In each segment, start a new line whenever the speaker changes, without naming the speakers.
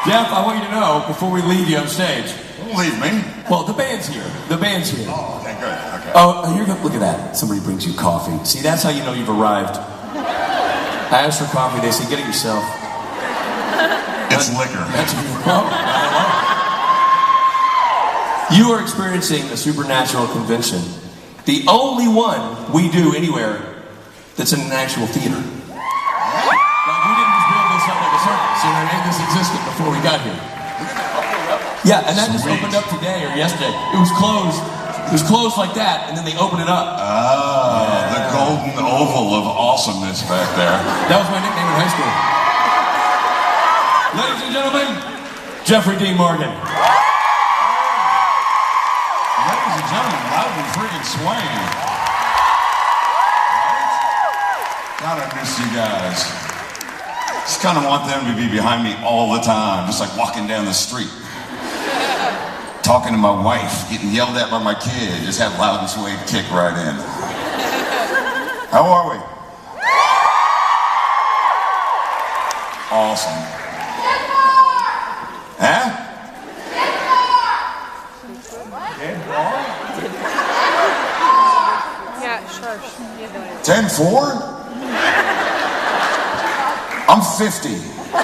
Jeff, I want you to know, before we leave you on stage.
Don't leave me.
Well, the band's here. The band's here.
Oh, okay, good. Okay.
Oh, here, look at that. Somebody brings you coffee. See, that's how you know you've arrived. I asked for coffee. They say, get it yourself.
It's liquor.
That's You are experiencing a supernatural convention. The only one we do anywhere that's in an actual theater. Like, we didn't just build this up like a circus. You know, this existed before we got here. Yeah, and that just opened up today or yesterday. It was closed. It was closed like that, and then they opened it up.
Ah, the golden oval of awesomeness back there.
That was my nickname in high school. Ladies and gentlemen, Jeffrey D. Morgan.
Ladies and gentlemen, loudly freaking swaying. God, I miss you guys. Just kind of want them to be behind me all the time, just like walking down the street. Talking to my wife, getting yelled at by my kid, just have Loud and Sway kick right in. How are we? Awesome. Huh? 10-4? I'm 50. I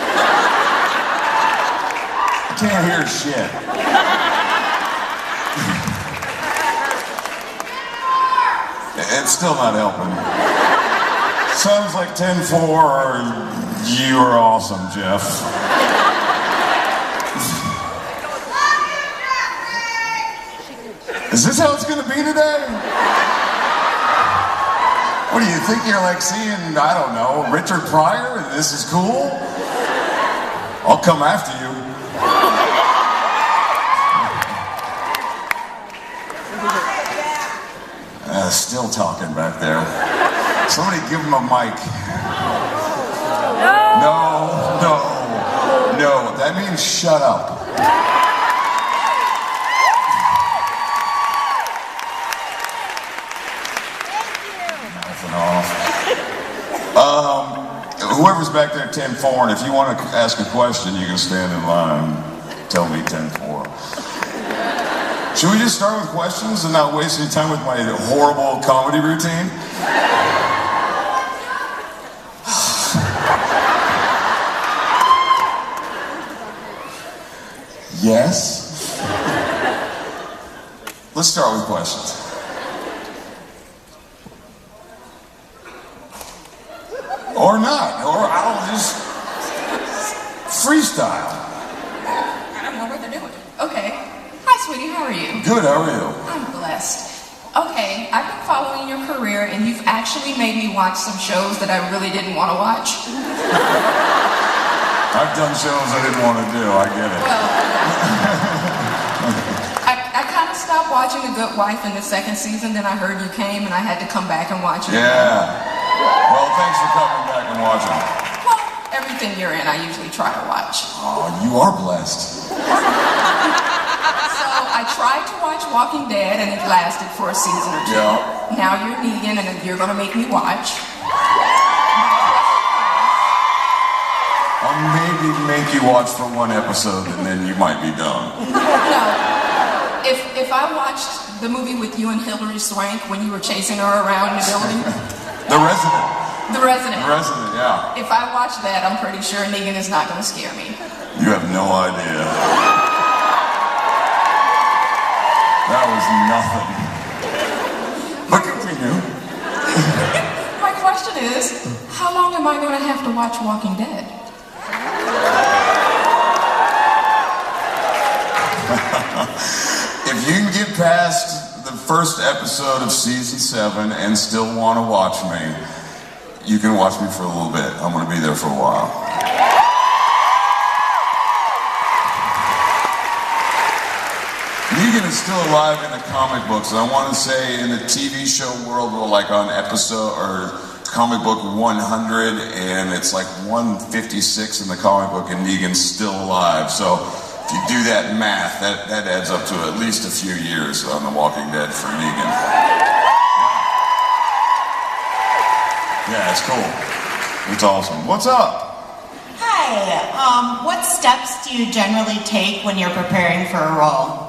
can't hear shit. It's still not helping. Sounds like 10-4. You are awesome, Jeff. Is this how it's going to be today? What do you think? You're like seeing, I don't know, Richard Pryor? And this is cool? I'll come after you. Still talking back there. Somebody give him a mic. No. That means shut up. Nothing off. Whoever's back there at 10-4, and if you want to ask a question, you can stand in line. Tell me 10-4. Should we just start with questions and not waste any time with my horrible comedy routine? Yes? Let's start with questions. Or not, or I'll just freestyle.
I don't know what they're doing. Okay. Hi, sweetie, how are you?
Good, how are you?
I'm blessed. Okay, I've been following your career, and you've actually made me watch some shows that I really didn't want to watch.
I've done shows I didn't want to do, I get it.
Well, I kind of stopped watching The Good Wife in the second season, then I heard you came, and I had to come back and watch it.
Yeah. Well, thanks for coming back and watching.
Well, everything you're in, I usually try to watch.
Oh, you are blessed.
I tried to watch Walking Dead, and it lasted for a season or two.
Yeah.
Now you're Negan, and you're going to make me watch.
I'll maybe make you watch for one episode, and then you might be done.
No. If I watched the movie with you and Hilary Swank when you were chasing her around in the building.
The Resident.
The Resident.
The Resident, yeah.
If I watch that, I'm pretty sure Negan is not going to scare me.
You have no idea. That was nothing. But continue.
My question is, how long am I going to have to watch Walking Dead?
If you can get past the first episode of season 7 and still want to watch me, you can watch me for a little bit. I'm going to be there for a while. Negan is still alive in the comic books, and I want to say in the TV show world, we're like on episode or comic book 100, and it's like 156 in the comic book, and Negan's still alive. So if you do that math, that adds up to at least a few years on The Walking Dead for Negan. Yeah, it's cool. It's awesome. What's up?
Hi.
Hi. What steps do you generally take when you're preparing for a role?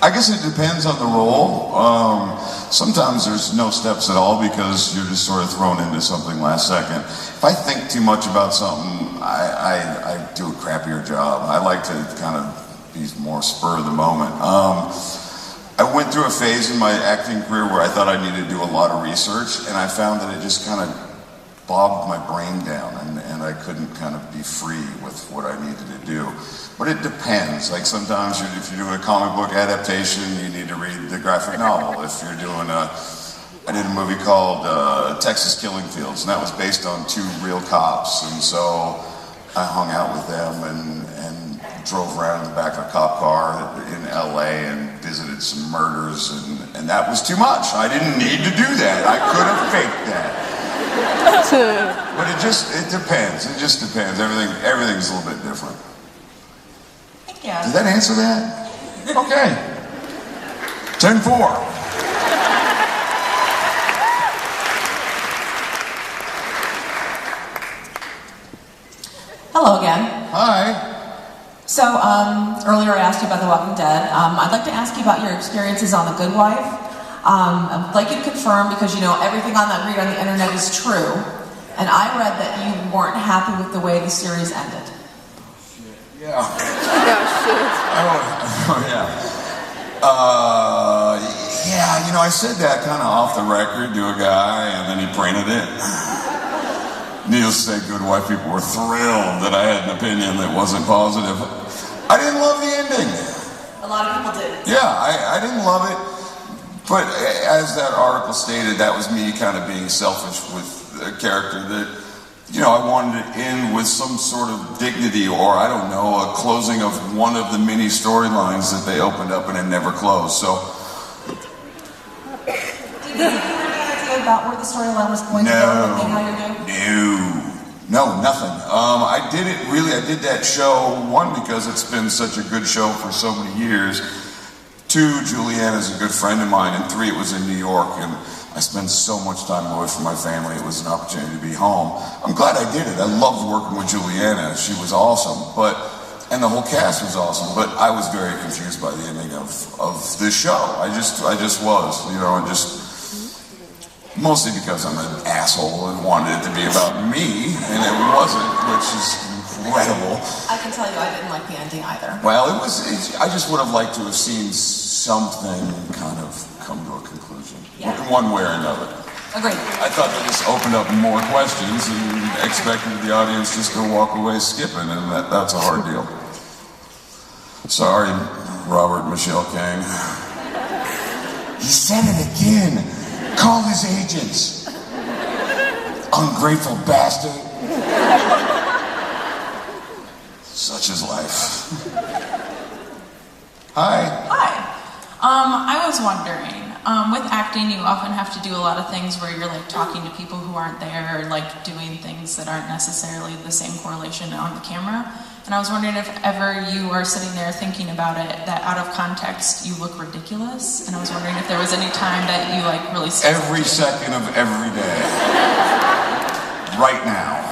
I guess it depends on the role. Sometimes there's no steps at all because you're just sort of thrown into something last second. If I think too much about something, I do a crappier job. I like to kind of be more spur of the moment. I went through a phase in my acting career where I thought I needed to do a lot of research, and I found that it just kind of bogged my brain down, and I couldn't kind of be free with what I needed to do. But it depends. Like sometimes if you're doing a comic book adaptation, you need to read the graphic novel. If you're doing I did a movie called Texas Killing Fields, and that was based on 2 real cops, and so I hung out with them and drove around in the back of a cop car in LA and visited some murders, and that was too much. I didn't need to do that. I could have faked that. But it depends. It just depends. Everything's a little bit different.
Yeah.
Did that answer that? Okay. 10-4.
Hello again.
Hi.
So, earlier I asked you about The Walking Dead. I'd like to ask you about your experiences on The Good Wife. I'd like you to confirm, because you know everything on that read on the internet is true, and I read that you weren't happy with the way the series ended.
Yeah. Yeah. Yeah, you know, I said that kind of off the record to a guy, and then he printed it. Needless to say, Good Wife people were thrilled that I had an opinion that wasn't positive. I didn't love the ending.
A lot of people did.
Yeah, I didn't love it. But as that article stated, that was me kind of being selfish with a character that, you know, I wanted to end with some sort of dignity, or I don't know, a closing of one of the many storylines that they opened up and it never closed. So.
Did you have any idea about where the storyline was going to go?
No, nothing. I did that show, 1, because it's been such a good show for so many years. 2, Juliana's a good friend of mine, and 3, it was in New York, and I spent so much time away from my family. It was an opportunity to be home. I'm glad I did it. I loved working with Juliana. She was awesome, and the whole cast was awesome. But I was very confused by the ending of this show. I just was, you know, and just mostly because I'm an asshole and wanted it to be about me, and it wasn't, which is incredible.
I can tell you, I didn't like the ending either.
Well, I just would have liked to have seen something kind of come to a conclusion, in one way or another.
Agreed.
I thought that this opened up more questions and expected the audience just to walk away skipping, and that's a hard deal. Sorry, Robert Michelle King. He said it again. Call his agents. Ungrateful bastard. Such is life. Hi.
Hi. I was wondering, with acting, you often have to do a lot of things where you're like talking to people who aren't there, or like doing things that aren't necessarily the same correlation on the camera. And I was wondering if ever you are sitting there thinking about it, that out of context you look ridiculous. And I was wondering if there was any time that you like really.
Every second of every day. Right now.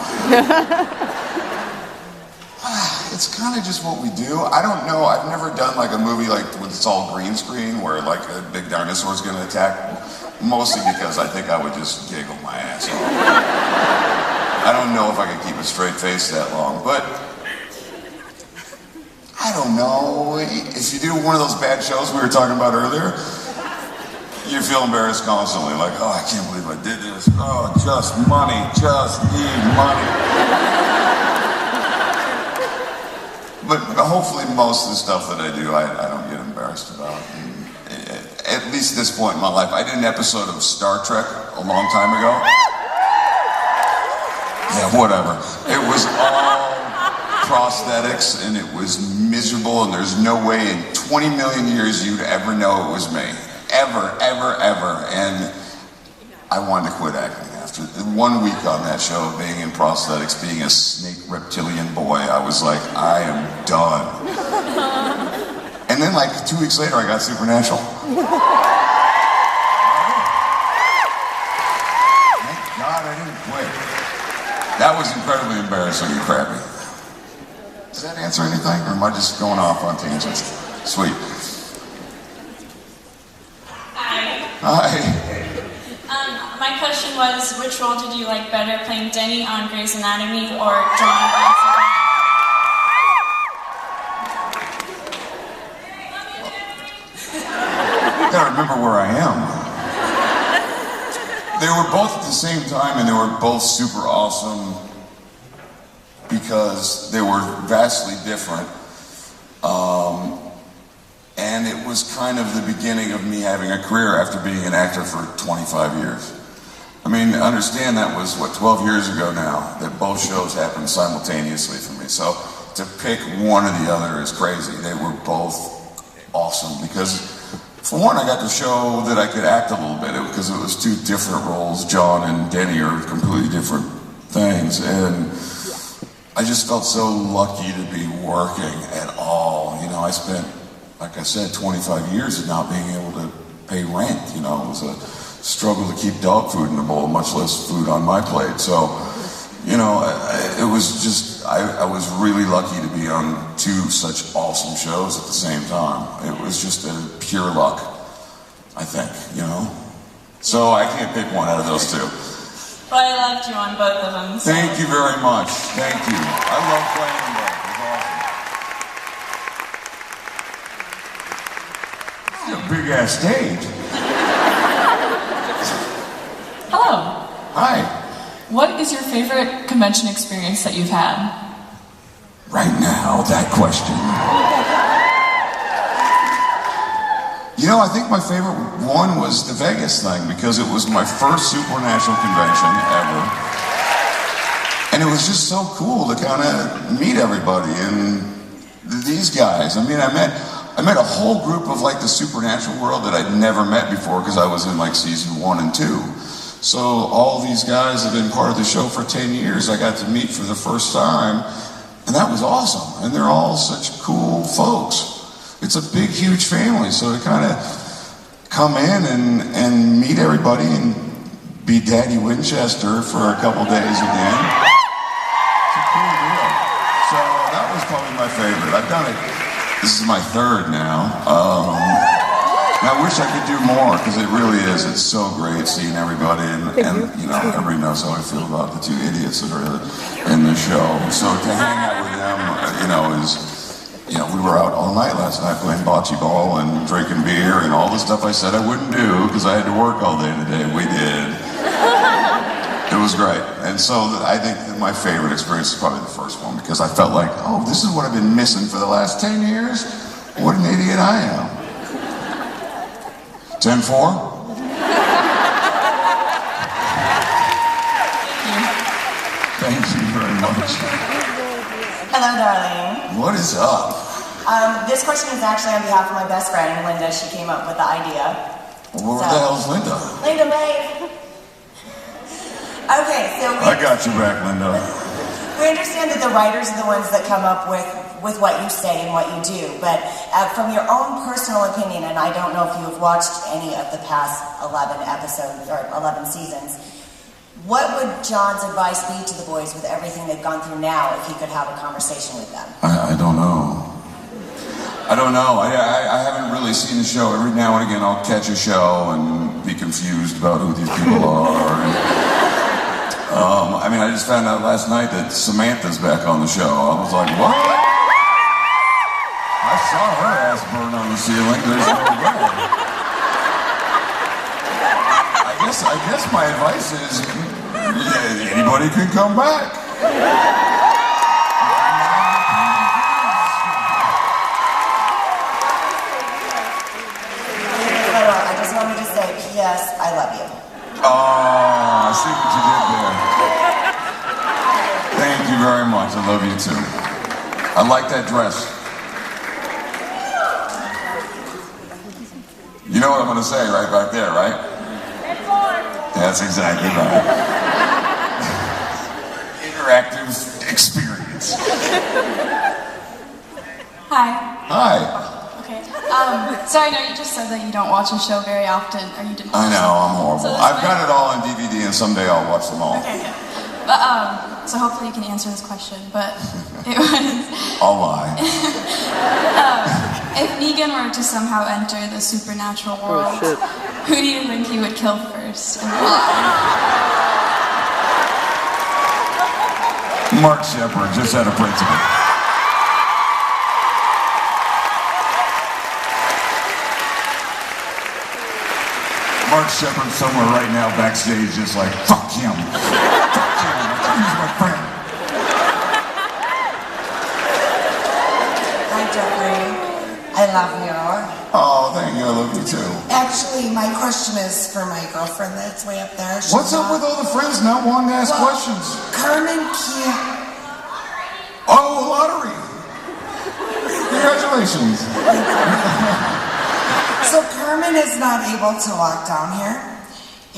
It's kind of just what we do. I don't know. I've never done like a movie like with it's all green screen where like a big dinosaur is going to attack. Mostly because I think I would just giggle my ass off. I don't know if I could keep a straight face that long, but I don't know. If you do one of those bad shows we were talking about earlier, you feel embarrassed constantly. Like, oh, I can't believe I did this. Oh, just money. Just need money. But hopefully most of the stuff that I do, I don't get embarrassed about. And at least at this point in my life, I did an episode of Star Trek a long time ago. Yeah, whatever. It was all prosthetics, and it was miserable, and there's no way in 20 million years you'd ever know it was me. Ever, ever, ever. And I wanted to quit acting. After 1 week on that show, being in prosthetics, being a snake reptilian boy, I was like, I am done. And then like 2 weeks later, I got Supernatural. That was incredibly embarrassing and crappy. Does that answer anything, or am I just going off on tangents? Sweet.
Hi.
Hi.
My question was, which role did you like better, playing Denny on Grey's Anatomy or John on Supernatural?
I gotta remember where I am. They were both at the same time, and they were both super awesome because they were vastly different. And it was kind of the beginning of me having a career after being an actor for 25 years. I mean, understand that was, 12 years ago now, that both shows happened simultaneously for me. So to pick one or the other is crazy. They were both awesome because, for one, I got to show that I could act a little bit because it was two different roles. John and Denny are completely different things. And I just felt so lucky to be working at all. You know, I spent, like I said, 25 years of not being able to pay rent. You know, it was a struggle to keep dog food in the bowl, much less food on my plate. So, you know, it was just, I was really lucky to be on two such awesome shows at the same time. It was just a pure luck, I think, you know? So I can't pick one out of those two.
Well, I loved you on both of them. So.
Thank you very much. Thank you. I love playing them both. It was awesome. It's a big ass stage.
Hello.
Hi.
What is your favorite convention experience that you've had?
Right now, that question. You know, I think my favorite one was the Vegas thing because it was my first supernatural convention ever. And it was just so cool to kind of meet everybody and these guys. I mean, I met a whole group of like the supernatural world that I'd never met before because I was in like season 1 and 2. So all these guys have been part of the show for 10 years. I got to meet for the first time, and that was awesome. And they're all such cool folks. It's a big, huge family, so to kind of come in and meet everybody and be Daddy Winchester for a couple days again. It's a cool deal. So that was probably my favorite. I've done it. This is my third now. And I wish I could do more because it really is. It's so great seeing everybody, and you know, everybody knows how I feel about the two idiots that are in the show. So to hang out with them, you know, we were out all night last night playing bocce ball and drinking beer and all the stuff I said I wouldn't do because I had to work all day today. We did. It was great. And so I think that my favorite experience is probably the first one because I felt like, oh, this is what I've been missing for the last 10 years. What an idiot I am. 10-4? Thank you very much.
Hello, darling.
What is up?
This question is actually on behalf of my best friend, Linda. She came up with the idea.
Well, where the hell's Linda?
Linda May. Okay, so
I got you back, Linda.
we understand that the writers are the ones that come up with what you say and what you do, but from your own personal opinion, and I don't know if you have watched any of the past 11 episodes or 11 seasons, what would John's advice be to the boys with everything they've gone through now if he could have a conversation with them?
I don't know. I don't know. I haven't really seen the show. Every now and again I'll catch a show and be confused about who these people are. And, I mean, I just found out last night that Samantha's back on the show. I was like, what? I saw her ass burn on the ceiling. There's no way. I guess my advice is, yeah, anybody can come back.
I just wanted to say, P.S., I love you.
Oh, I see what you did there. Thank you very much. I love you too. I like that dress. You know what I'm going to say right back there, right? That's exactly right. Interactive experience.
Hi.
Hi.
Okay. So I know you just said that you don't watch a show very often, or you didn't.
I know, I'm horrible.
So
I've got it all on DVD, and someday I'll watch them all.
Okay, good. But
so hopefully you can answer this question, but it was...
I'll lie.
If Negan were to somehow enter the supernatural world, who do you think he would kill first, and why?
Mark Shepard, just out of principle. Mark Shepard somewhere right now backstage just like, fuck him. Fuck him. I thought he was my friend.
Hi, Jeffrey. I love you.
Oh, thank you. I love you too.
Actually, my question is for my girlfriend that's way up there.
What's up with all the friends not wanting to ask questions?
Carmen can't.
Oh, lottery. Congratulations.
So Carmen is not able to walk down here.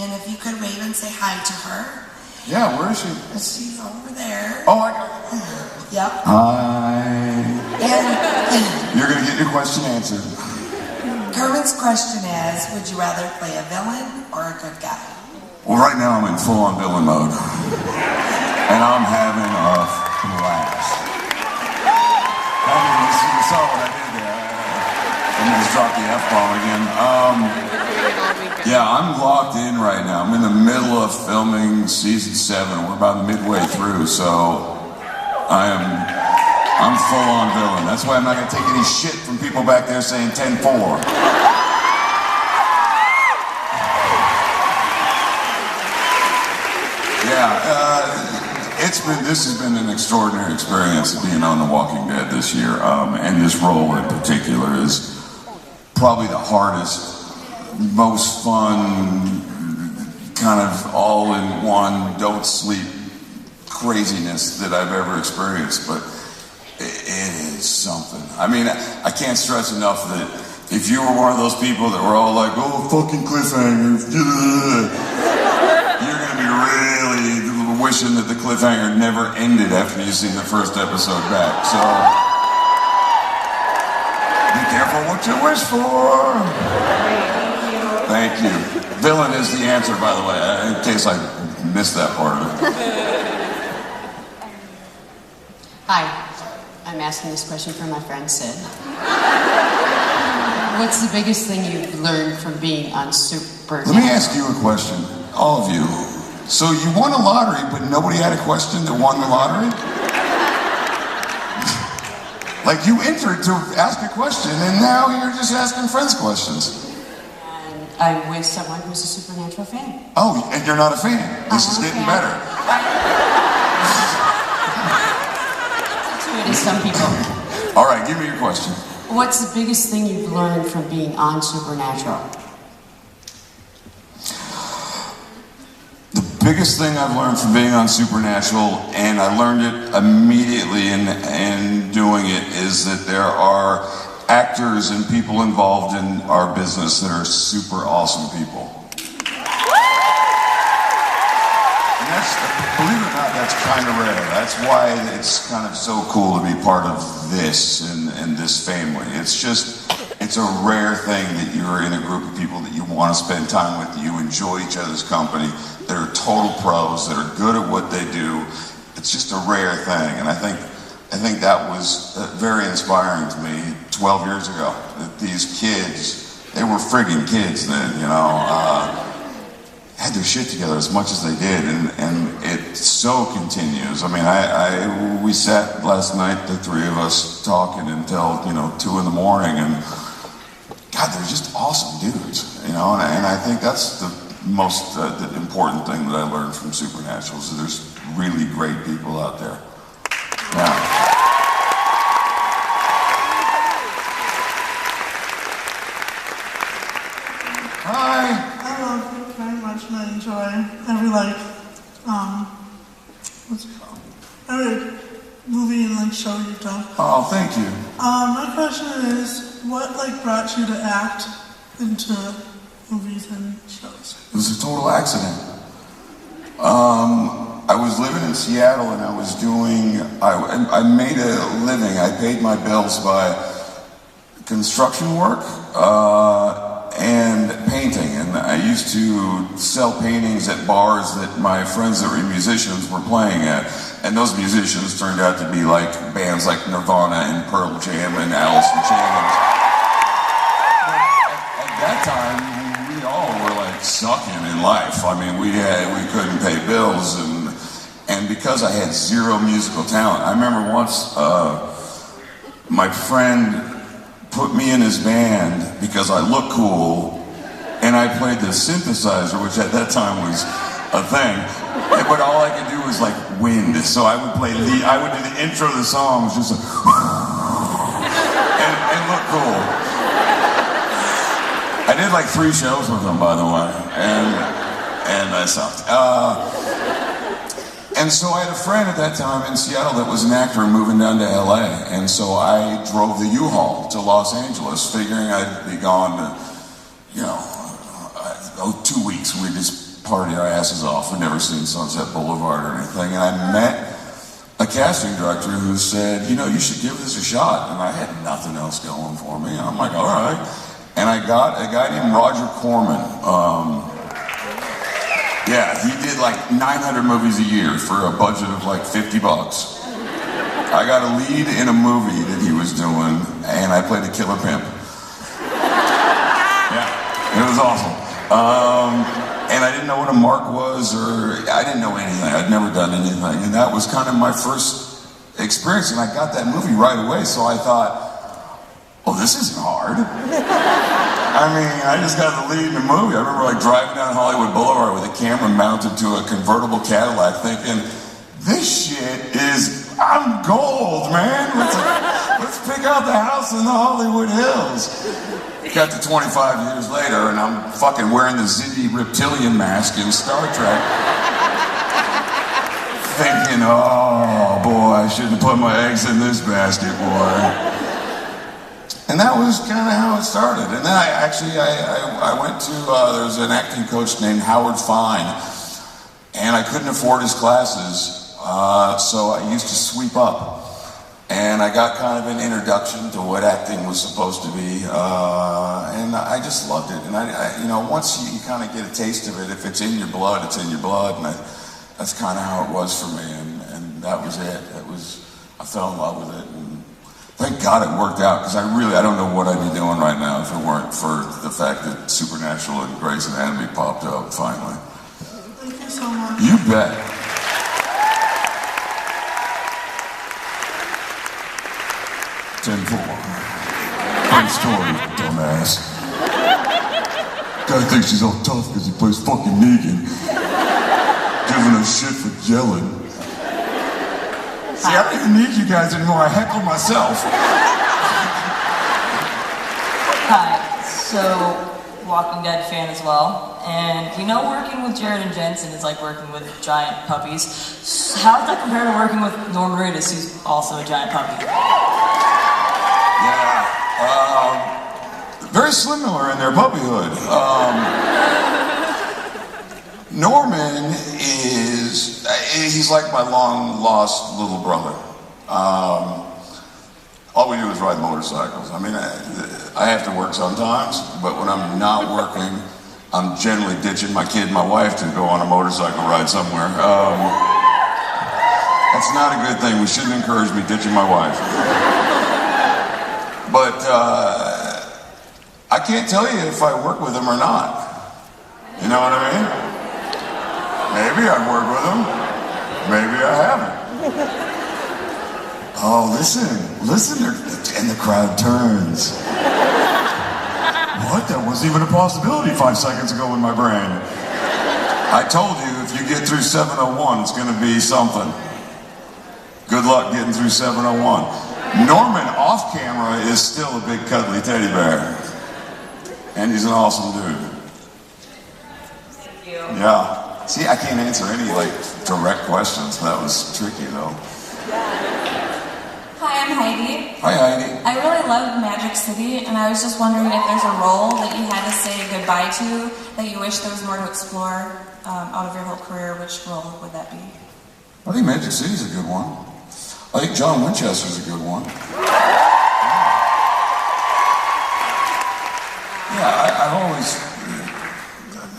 And if you could wave and say hi to her.
Yeah, where is she?
She's over there.
Oh, I got her.
Yep.
Hi.
And
You're going to get your question answered.
Carmen's question is, would you rather play a villain or a good guy?
Well, right now I'm in full-on villain mode. And I'm having a blast. I mean, you saw what I did there. I just dropped the F-bomb again. Yeah, I'm locked in right now. I'm in the middle of filming season 7. We're about midway through, so I'm full-on villain. That's why I'm not going to take any shit from people back there saying 10-4. This has been an extraordinary experience being on The Walking Dead this year, and this role in particular is probably the hardest, most fun, kind of all-in-one, don't sleep craziness that I've ever experienced, but it is something. I mean, I can't stress enough that if you were one of those people that were all like, oh, fucking cliffhangers, you're gonna be really wishing that the cliffhanger never ended after you see the first episode back. So be careful what you wish for. Thank you. Villain is the answer, by the way, in case I missed that part of it.
Hi, I'm asking this question for my friend Sid. What's the biggest thing you've learned from being on Supernatural?
Let me ask you a question, all of you. So you won a lottery, but nobody had a question that won the lottery? Like you entered to ask a question, and now you're just asking friends questions.
And I'm with someone who's a Supernatural fan.
Oh, and you're not a fan. This is getting better.
It is some people.
All right, give me your question.
What's the biggest thing you've learned from being on Supernatural?
The biggest thing I've learned from being on Supernatural, and I learned it immediately in doing it, is that there are actors and people involved in our business that are super awesome people. And that's, believe it or not, that's kind of rare. That's why it's kind of so cool to be part of this and this family. It's a rare thing that you're in a group of people that you want to spend time with, that you enjoy each other's company, that are total pros, that are good at what they do. It's just a rare thing, and I think that was very inspiring to me 12 years ago. That these kids, they were friggin' kids then, you know, had their shit together as much as they did, and it so continues. I mean, we sat last night, the three of us, talking until 2 in the morning, and God, they're just awesome dudes, you know. And I think that's the most the important thing that I learned from Supernatural, is that there's really great people out there. Yeah. Hi.
I love you very much, and I enjoy every what's it called? Every movie and show you've done.
Oh, thank you.
My question is, what brought you to act into movies and shows?
It was a total accident. I was living in Seattle, and I made a living. I paid my bills by construction work and painting. And I used to sell paintings at bars that my friends that were musicians were playing at. And those musicians turned out to be like bands like Nirvana and Pearl Jam and Alice in Chains. At that time, we all were like sucking in life. I mean, we couldn't pay bills, and because I had zero musical talent, I remember once my friend put me in his band because I looked cool, and I played the synthesizer, which at that time was a thing. But all I could do was like wind, so I would play I would do the intro of the songs just like, and look cool. I did like 3 shows with them, by the way, and I sucked. And so I had a friend at that time in Seattle that was an actor moving down to LA, and so I drove the U-Haul to Los Angeles, figuring I'd be gone, 2 weeks. We'd just party our asses off. We'd never seen Sunset Boulevard or anything, and I met a casting director who said, you should give this a shot, and I had nothing else going for me. I'm like, all right. And I got a guy named Roger Corman. He did like 900 movies a year for a budget of like $50. I got a lead in a movie that he was doing, and I played a killer pimp. Yeah, it was awesome. And I didn't know what a mark was, or I didn't know anything. I'd never done anything, and that was kind of my first experience, and I got that movie right away, so I thought, this isn't hard. I mean, I just got the lead in the movie. I remember like driving down Hollywood Boulevard with a camera mounted to a convertible Cadillac thinking, this shit I'm gold, man. Let's pick out the house in the Hollywood Hills. Got to 25 years later, and I'm fucking wearing the Zindi reptilian mask in Star Trek. Thinking, oh boy, I shouldn't have put my eggs in this basket, boy. And that was kind of how it started. And then I went to, there was an acting coach named Howard Fine, and I couldn't afford his classes, so I used to sweep up. And I got kind of an introduction to what acting was supposed to be, and I just loved it. And once you kind of get a taste of it, if it's in your blood, it's in your blood, and that's kind of how it was for me. And that was it. I fell in love with it. And thank God it worked out, because I don't know what I'd be doing right now if it weren't for the fact that Supernatural and Grey's Anatomy popped up finally.
Thank you so much.
You bet. 10-4. Great story, dumbass. Guy thinks he's all tough because he plays fucking Negan. Giving us shit for yelling. See, I don't even need you guys anymore. I heckle myself.
Hi. So, Walking Dead fan as well. And working with Jared and Jensen is like working with giant puppies. So how does that compare to working with Norman Reedus, who's also a giant puppy?
Yeah. Very similar in their puppyhood. Norman he's like my long-lost little brother. All we do is ride motorcycles. I mean, I have to work sometimes, but when I'm not working, I'm generally ditching my kid and my wife to go on a motorcycle ride somewhere. That's not a good thing. We shouldn't encourage me ditching my wife. But I can't tell you if I work with him or not. You know what I mean? Maybe I've worked with him. Maybe I haven't. Oh, listen, and the crowd turns. What? That wasn't even a possibility 5 seconds ago in my brain. I told you, if you get through 701, it's going to be something. Good luck getting through 701. Norman, off camera, is still a big cuddly teddy bear. And he's an awesome dude.
Thank you.
Yeah. See, I can't answer any, direct questions. That was tricky, though.
Hi, I'm Heidi.
Hi, Heidi.
I really love Magic City, and I was just wondering if there's a role that you had to say goodbye to that you wish there was more to explore out of your whole career. Which role would that be?
I think Magic City's a good one. I think John Winchester's a good one. Yeah,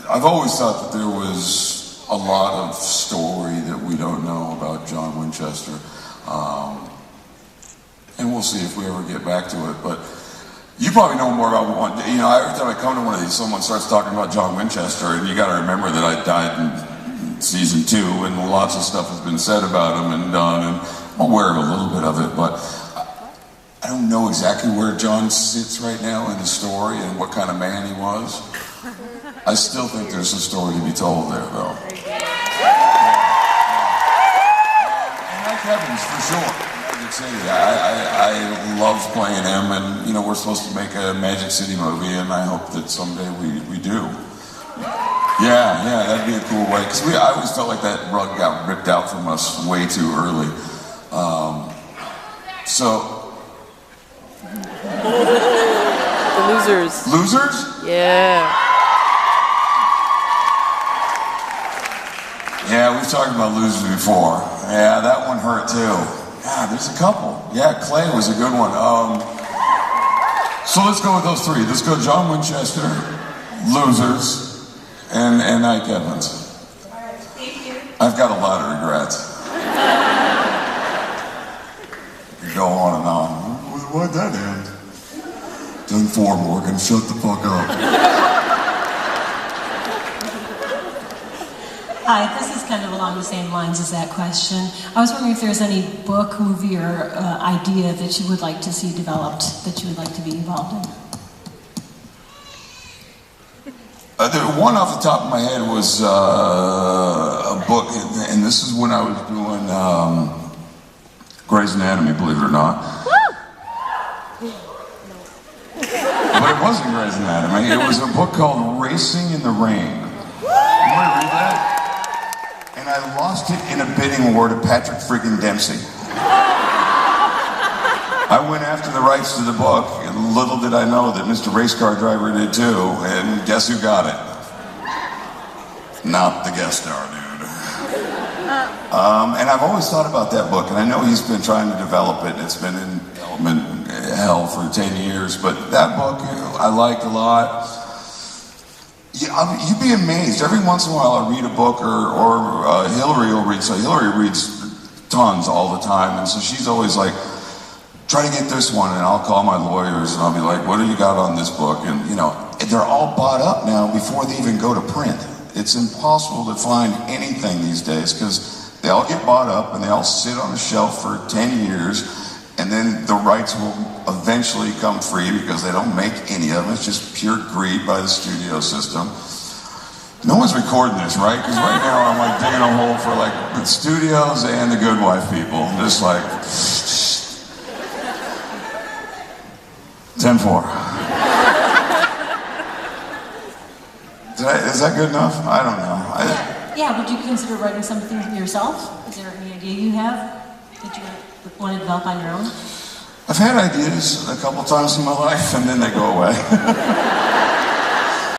I've always thought that there was a lot of story that we don't know about John Winchester. And we'll see if we ever get back to it. But you probably know more about one. You know, every time I come to one of these, someone starts talking about John Winchester, and you got to remember that I died in season 2, and lots of stuff has been said about him and done, and I'm aware of a little bit of it, but I don't know exactly where John sits right now in the story and what kind of man he was. I still think there's a story to be told there, though. And like Evans, for sure. Magic City. I love playing him, and you know, we're supposed to make a Magic City movie, and I hope that someday we do. Yeah, that'd be a cool way, because I always felt like that rug got ripped out from us way too early.
The losers.
Losers?
Yeah.
Yeah, we've talked about losers before. Yeah, that one hurt too. Yeah, there's a couple. Yeah, Clay was a good one. So let's go with those 3. Let's go John Winchester, Losers, and Ike Evans.
Thank you.
I've got a lot of regrets. You go on and on. Why'd that end? 10-4, Morgan. Shut the fuck up.
Hi, this is kind of along the same lines as that question. I was wondering if there's any book, movie, or idea that you would like to see developed, that you would like to be involved in.
The one off the top of my head was a book, and this is when I was doing Grey's Anatomy, believe it or not. But it wasn't Grey's Anatomy. It was a book called Racing in the Rain. You want to read that? And I lost it in a bidding war to Patrick friggin' Dempsey. I went after the rights to the book, and little did I know that Mr. Race Car Driver did too, and guess who got it? Not the guest star, dude. And I've always thought about that book, and I know he's been trying to develop it. It's been in development hell for 10 years, but that book I liked a lot. Yeah, you'd be amazed. Every once in a while I read a book, or Hillary will read, so Hillary reads tons all the time, and so she's always like, try to get this one, and I'll call my lawyers, and I'll be like, what do you got on this book? And, you know, they're all bought up now before they even go to print. It's impossible to find anything these days, because they all get bought up, and they all sit on a shelf for 10 years, and then the rights will eventually come free, because they don't make any of them. It's just pure greed by the studio system. No one's recording this, right? Because right now I'm like digging a hole for like the studios and the Good Wife people. Just like... 10-4. Is that good enough? I don't know.
Yeah, would you consider writing something yourself? Is there any idea you have that you want to develop on your own?
I've had ideas a couple times in my life, and then they go away.